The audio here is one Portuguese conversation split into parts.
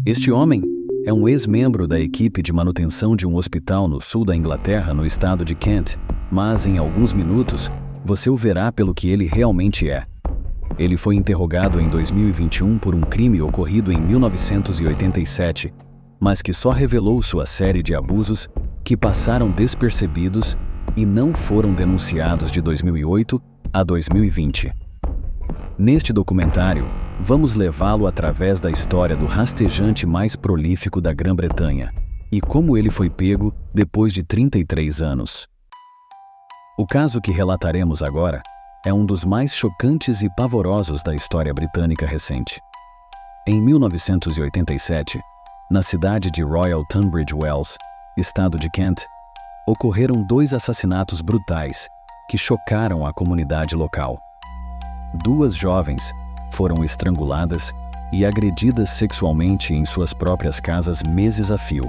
Este homem é um ex-membro da equipe de manutenção de um hospital no sul da Inglaterra, no estado de Kent, mas em alguns minutos você o verá pelo que ele realmente é. Ele foi interrogado em 2021 por um crime ocorrido em 1987, mas que só revelou sua série de abusos que passaram despercebidos e não foram denunciados de 2008 a 2020. Neste documentário, vamos levá-lo através da história do rastejante mais prolífico da Grã-Bretanha e como ele foi pego depois de 33 anos. O caso que relataremos agora é um dos mais chocantes e pavorosos da história britânica recente. Em 1987, na cidade de Royal Tunbridge Wells, estado de Kent, ocorreram 2 assassinatos brutais que chocaram a comunidade local. 2 jovens foram estranguladas e agredidas sexualmente em suas próprias casas meses a fio.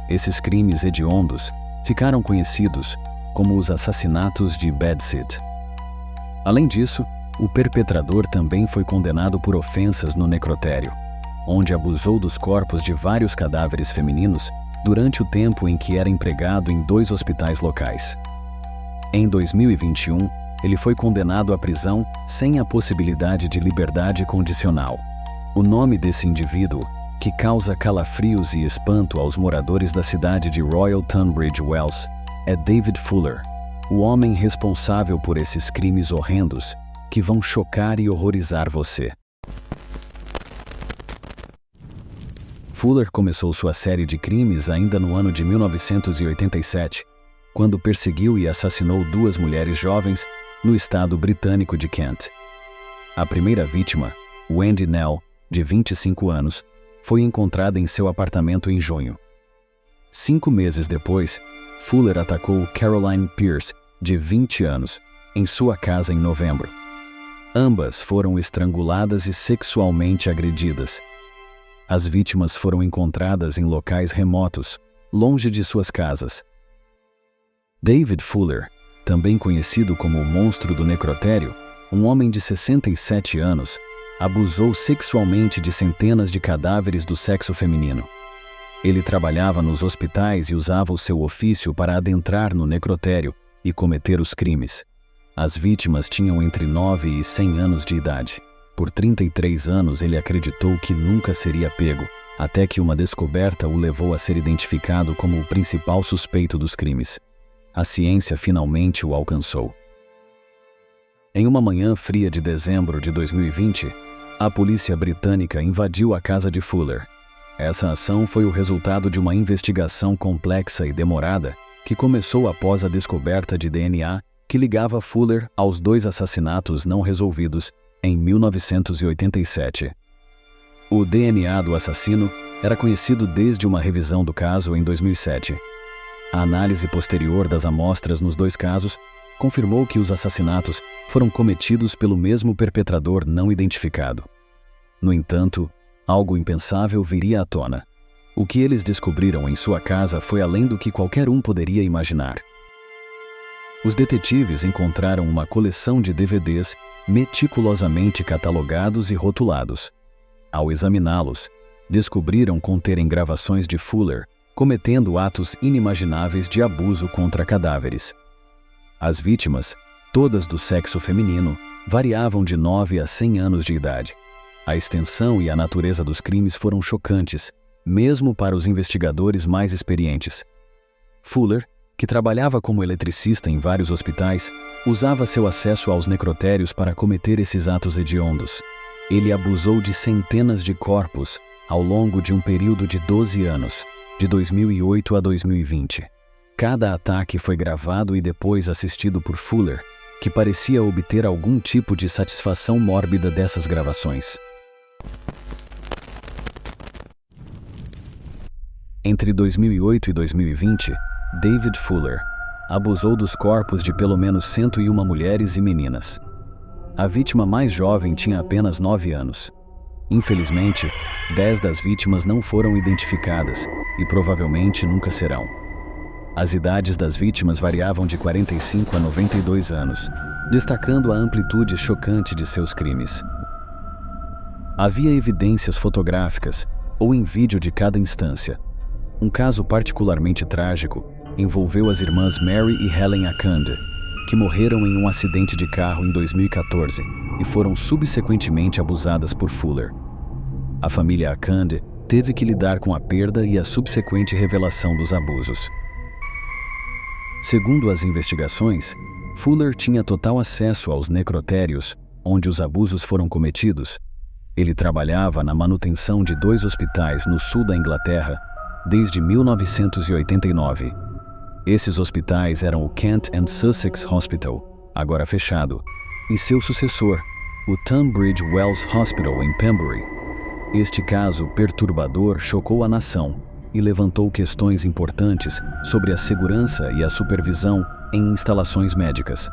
Esses crimes hediondos ficaram conhecidos como os assassinatos de Bedsit. Além disso, o perpetrador também foi condenado por ofensas no necrotério, onde abusou dos corpos de vários cadáveres femininos durante o tempo em que era empregado em 2 hospitais locais. Em 2021, ele foi condenado à prisão sem a possibilidade de liberdade condicional. O nome desse indivíduo, que causa calafrios e espanto aos moradores da cidade de Royal Tunbridge Wells, é David Fuller, o homem responsável por esses crimes horrendos que vão chocar e horrorizar você. Fuller começou sua série de crimes ainda no ano de 1987, quando perseguiu e assassinou 2 mulheres jovens no estado britânico de Kent. A primeira vítima, Wendy Nell, de 25 anos, foi encontrada em seu apartamento em junho. 5 meses depois, Fuller atacou Caroline Pierce, de 20 anos, em sua casa em novembro. Ambas foram estranguladas e sexualmente agredidas. As vítimas foram encontradas em locais remotos, longe de suas casas. David Fuller, também conhecido como o monstro do necrotério, um homem de 67 anos, abusou sexualmente de centenas de cadáveres do sexo feminino. Ele trabalhava nos hospitais e usava o seu ofício para adentrar no necrotério e cometer os crimes. As vítimas tinham entre 9 e 100 anos de idade. Por 33 anos ele acreditou que nunca seria pego, até que uma descoberta o levou a ser identificado como o principal suspeito dos crimes. A ciência finalmente o alcançou. Em uma manhã fria de dezembro de 2020, a polícia britânica invadiu a casa de Fuller. Essa ação foi o resultado de uma investigação complexa e demorada que começou após a descoberta de DNA que ligava Fuller aos 2 assassinatos não resolvidos em 1987. O DNA do assassino era conhecido desde uma revisão do caso em 2007. A análise posterior das amostras nos 2 casos confirmou que os assassinatos foram cometidos pelo mesmo perpetrador não identificado. No entanto, algo impensável viria à tona. O que eles descobriram em sua casa foi além do que qualquer um poderia imaginar. Os detetives encontraram uma coleção de DVDs meticulosamente catalogados e rotulados. Ao examiná-los, descobriram conterem gravações de Fuller cometendo atos inimagináveis de abuso contra cadáveres. As vítimas, todas do sexo feminino, variavam de 9 a 100 anos de idade. A extensão e a natureza dos crimes foram chocantes, mesmo para os investigadores mais experientes. Fuller, que trabalhava como eletricista em vários hospitais, usava seu acesso aos necrotérios para cometer esses atos hediondos. Ele abusou de centenas de corpos ao longo de um período de 12 anos, de 2008 a 2020. Cada ataque foi gravado e depois assistido por Fuller, que parecia obter algum tipo de satisfação mórbida dessas gravações. Entre 2008 e 2020, David Fuller abusou dos corpos de pelo menos 101 mulheres e meninas. A vítima mais jovem tinha apenas 9 anos. Infelizmente, 10 das vítimas não foram identificadas e provavelmente nunca serão. As idades das vítimas variavam de 45 a 92 anos, destacando a amplitude chocante de seus crimes. Havia evidências fotográficas ou em vídeo de cada instância. Um caso particularmente trágico envolveu as irmãs Mary e Helen Akande, que morreram em um acidente de carro em 2014 e foram subsequentemente abusadas por Fuller. A família Akande teve que lidar com a perda e a subsequente revelação dos abusos. Segundo as investigações, Fuller tinha total acesso aos necrotérios onde os abusos foram cometidos. Ele trabalhava na manutenção de 2 hospitais no sul da Inglaterra desde 1989. Esses hospitais eram o Kent and Sussex Hospital, agora fechado, e seu sucessor, o Tunbridge Wells Hospital em Pembury. Este caso perturbador chocou a nação e levantou questões importantes sobre a segurança e a supervisão em instalações médicas.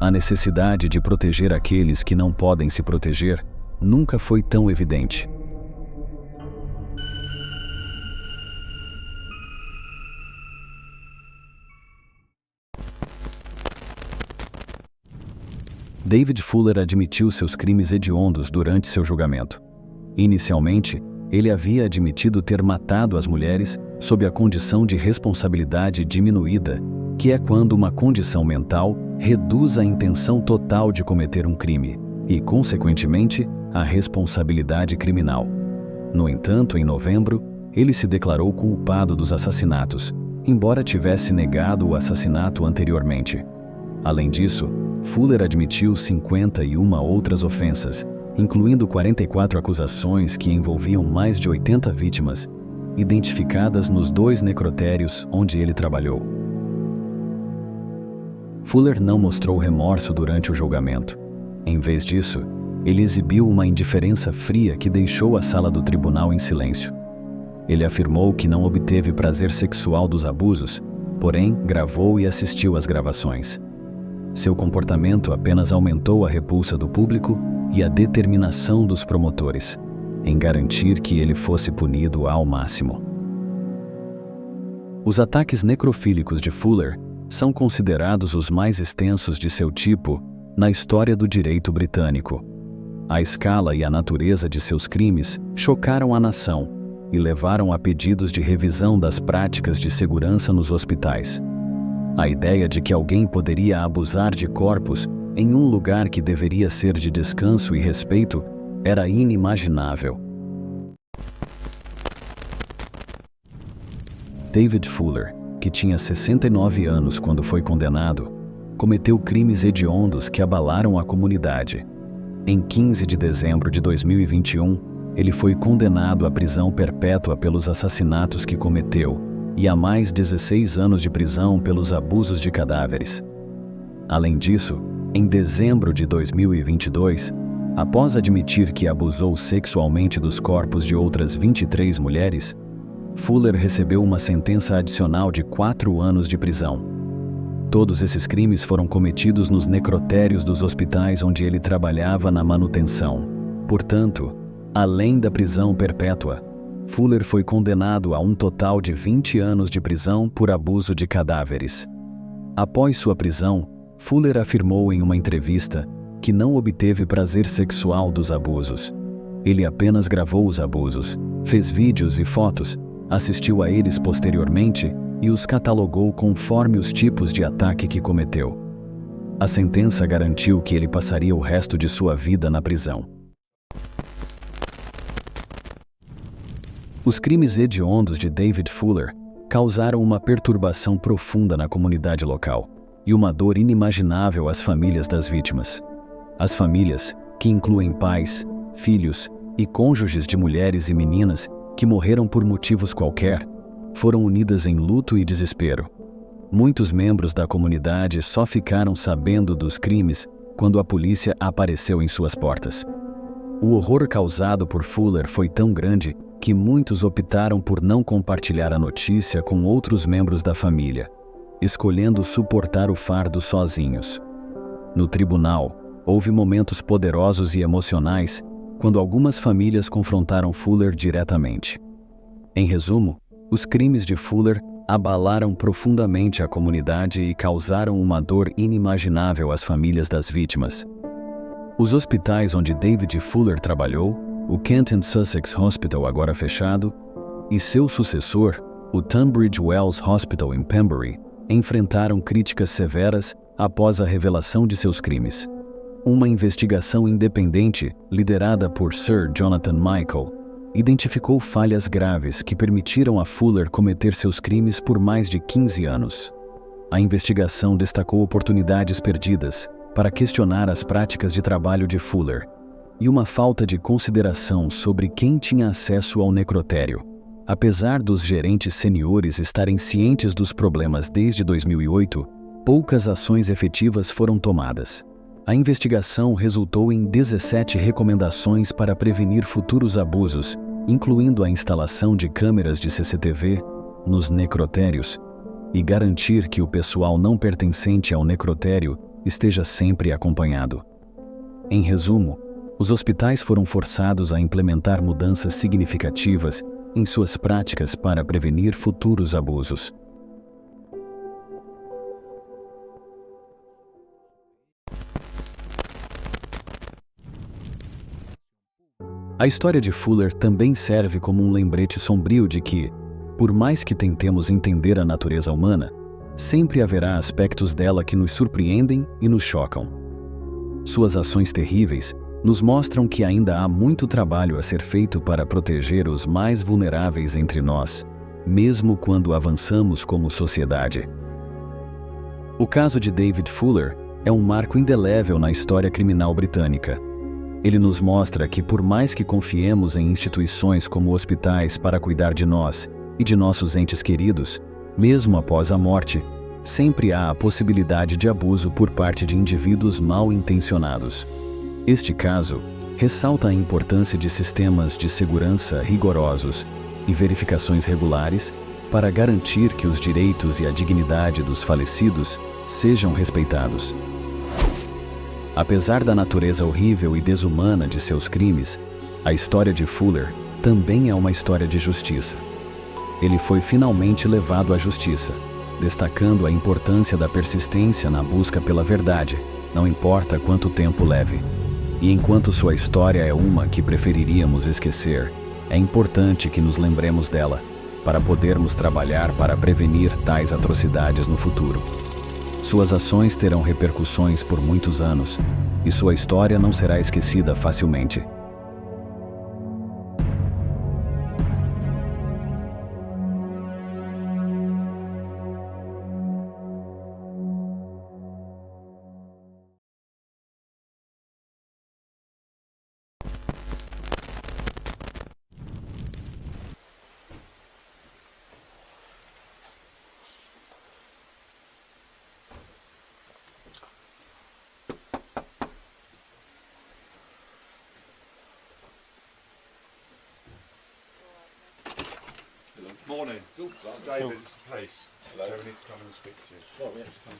A necessidade de proteger aqueles que não podem se proteger nunca foi tão evidente. David Fuller admitiu seus crimes hediondos durante seu julgamento. Inicialmente, ele havia admitido ter matado as mulheres sob a condição de responsabilidade diminuída, que é quando uma condição mental reduz a intenção total de cometer um crime e, consequentemente, a responsabilidade criminal. No entanto, em novembro, ele se declarou culpado dos assassinatos, embora tivesse negado o assassinato anteriormente. Além disso, Fuller admitiu 51 outras ofensas, incluindo 44 acusações que envolviam mais de 80 vítimas, identificadas nos 2 necrotérios onde ele trabalhou. Fuller não mostrou remorso durante o julgamento. Em vez disso, ele exibiu uma indiferença fria que deixou a sala do tribunal em silêncio. Ele afirmou que não obteve prazer sexual dos abusos, porém gravou e assistiu às gravações. Seu comportamento apenas aumentou a repulsa do público e a determinação dos promotores em garantir que ele fosse punido ao máximo. Os ataques necrofílicos de Fuller são considerados os mais extensos de seu tipo na história do direito britânico. A escala e a natureza de seus crimes chocaram a nação e levaram a pedidos de revisão das práticas de segurança nos hospitais. A ideia de que alguém poderia abusar de corpos em um lugar que deveria ser de descanso e respeito era inimaginável. David Fuller, que tinha 69 anos quando foi condenado, cometeu crimes hediondos que abalaram a comunidade. Em 15 de dezembro de 2021, ele foi condenado à prisão perpétua pelos assassinatos que cometeu e a mais 16 anos de prisão pelos abusos de cadáveres. Além disso, em dezembro de 2022, após admitir que abusou sexualmente dos corpos de outras 23 mulheres, Fuller recebeu uma sentença adicional de 4 anos de prisão. Todos esses crimes foram cometidos nos necrotérios dos hospitais onde ele trabalhava na manutenção. Portanto, além da prisão perpétua, Fuller foi condenado a um total de 20 anos de prisão por abuso de cadáveres. Após sua prisão, Fuller afirmou em uma entrevista que não obteve prazer sexual dos abusos. Ele apenas gravou os abusos, fez vídeos e fotos, assistiu a eles posteriormente e os catalogou conforme os tipos de ataque que cometeu. A sentença garantiu que ele passaria o resto de sua vida na prisão. Os crimes hediondos de David Fuller causaram uma perturbação profunda na comunidade local e uma dor inimaginável às famílias das vítimas. As famílias, que incluem pais, filhos e cônjuges de mulheres e meninas que morreram por motivos qualquer, foram unidas em luto e desespero. Muitos membros da comunidade só ficaram sabendo dos crimes quando a polícia apareceu em suas portas. O horror causado por Fuller foi tão grande que muitos optaram por não compartilhar a notícia com outros membros da família, escolhendo suportar o fardo sozinhos. No tribunal, houve momentos poderosos e emocionais quando algumas famílias confrontaram Fuller diretamente. Em resumo, os crimes de Fuller abalaram profundamente a comunidade e causaram uma dor inimaginável às famílias das vítimas. Os hospitais onde David Fuller trabalhou o Kent and Sussex Hospital, agora fechado, e seu sucessor, o Tunbridge Wells Hospital em Pembury, enfrentaram críticas severas após a revelação de seus crimes. Uma investigação independente, liderada por Sir Jonathan Michael, identificou falhas graves que permitiram a Fuller cometer seus crimes por mais de 15 anos. A investigação destacou oportunidades perdidas para questionar as práticas de trabalho de Fuller e uma falta de consideração sobre quem tinha acesso ao necrotério. Apesar dos gerentes seniores estarem cientes dos problemas desde 2008, poucas ações efetivas foram tomadas. A investigação resultou em 17 recomendações para prevenir futuros abusos, incluindo a instalação de câmeras de CCTV nos necrotérios e garantir que o pessoal não pertencente ao necrotério esteja sempre acompanhado. Em resumo, os hospitais foram forçados a implementar mudanças significativas em suas práticas para prevenir futuros abusos. A história de Fuller também serve como um lembrete sombrio de que, por mais que tentemos entender a natureza humana, sempre haverá aspectos dela que nos surpreendem e nos chocam. Suas ações terríveis nos mostram que ainda há muito trabalho a ser feito para proteger os mais vulneráveis entre nós, mesmo quando avançamos como sociedade. O caso de David Fuller é um marco indelével na história criminal britânica. Ele nos mostra que, por mais que confiemos em instituições como hospitais para cuidar de nós e de nossos entes queridos, mesmo após a morte, sempre há a possibilidade de abuso por parte de indivíduos mal intencionados. Este caso ressalta a importância de sistemas de segurança rigorosos e verificações regulares para garantir que os direitos e a dignidade dos falecidos sejam respeitados. Apesar da natureza horrível e desumana de seus crimes, a história de Fuller também é uma história de justiça. Ele foi finalmente levado à justiça, destacando a importância da persistência na busca pela verdade, não importa quanto tempo leve. E enquanto sua história é uma que preferiríamos esquecer, é importante que nos lembremos dela, para podermos trabalhar para prevenir tais atrocidades no futuro. Suas ações terão repercussões por muitos anos, e sua história não será esquecida facilmente. Morning. David, it's the police. Hello. Jeremy needs to come and speak to you. Oh, yes, come.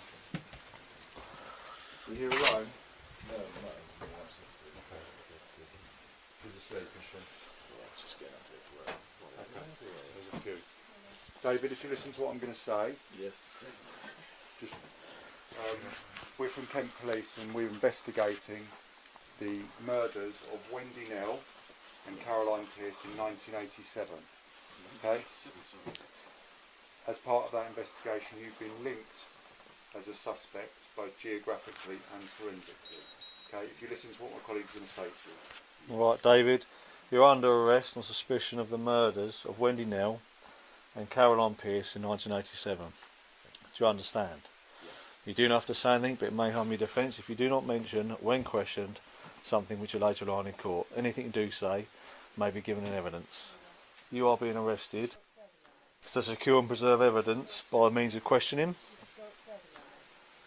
You here alone? No, no, absolutely. Okay. He's asleep, is she? Well, let's just get out of it. Okay. There's a few. David, if you listen to what I'm going to say, Yes. just we're from Kent Police and we're investigating the murders of Wendy Nell and Caroline Pierce in 1987. Okay? As part of that investigation, you've been linked as a suspect, both geographically and forensically. Okay? If you listen to what my colleague's going to say to you. Right, David, you're under arrest on suspicion of the murders of Wendy Nell and Caroline Pierce in 1987. Do you understand? Yes. You do not have to say anything, but it may harm your defence if you do not mention, when questioned, something which will later lie in court. Anything you do say may be given in evidence. You are being arrested to secure and preserve evidence by means of questioning,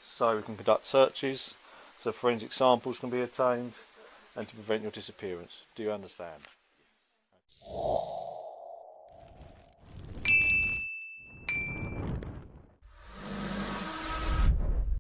so we can conduct searches, so forensic samples can be obtained, and to prevent your disappearance. Do you understand?